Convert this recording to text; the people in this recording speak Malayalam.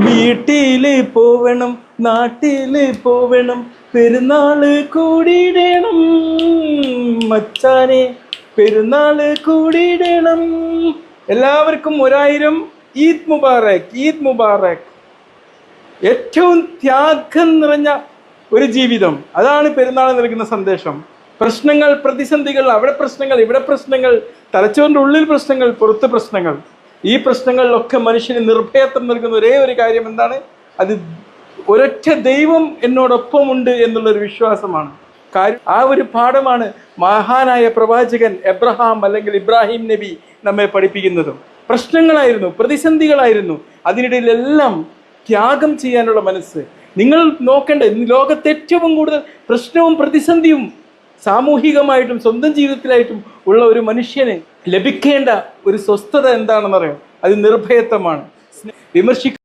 വീട്ടില് പോവണം, നാട്ടില് പോവണം, പെരുന്നാള് കൂടിയിടണം മച്ചാനെ, പെരുന്നാള് കൂടിയിടണം. എല്ലാവർക്കും 1000 ഈദ് മുബാറക്, ഈദ് മുബാറക്. ഏറ്റവും ത്യാഗം നിറഞ്ഞ ഒരു ജീവിതം, അതാണ് പെരുന്നാൾ നൽകുന്ന സന്ദേശം. പ്രശ്നങ്ങൾ, പ്രതിസന്ധികൾ, അവിടെ പ്രശ്നങ്ങൾ, ഇവിടെ പ്രശ്നങ്ങൾ, തലച്ചോറിൻ്റെ ഉള്ളിൽ പ്രശ്നങ്ങൾ, പുറത്ത് പ്രശ്നങ്ങൾ. ഈ പ്രശ്നങ്ങളിലൊക്കെ മനുഷ്യന് നിർഭയത്വം നൽകുന്ന ഒരേ ഒരു കാര്യം എന്താണ്? അത് ഒരൊറ്റ ദൈവം എന്നോടൊപ്പമുണ്ട് എന്നുള്ളൊരു വിശ്വാസമാണ്. ആ ഒരു പാഠമാണ് മഹാനായ പ്രവാചകൻ എബ്രഹാം അല്ലെങ്കിൽ ഇബ്രാഹിം നബി നമ്മെ പഠിപ്പിക്കുന്നതും. പ്രശ്നങ്ങളായിരുന്നു, പ്രതിസന്ധികളായിരുന്നു, അതിനിടയിലെല്ലാം ത്യാഗം ചെയ്യാനുള്ള മനസ്സ്. നിങ്ങൾ നോക്കേണ്ട, ലോകത്ത് ഏറ്റവും കൂടുതൽ പ്രശ്നവും പ്രതിസന്ധിയും സാമൂഹികമായിട്ടും സ്വന്തം ജീവിതത്തിലായിട്ടും ഉള്ള ഒരു മനുഷ്യന് ലഭിക്കേണ്ട ഒരു സ്വസ്ഥത എന്താണെന്നറിയാം? അത് നിർഭയത്വമാണ്. വിമർശിക്ക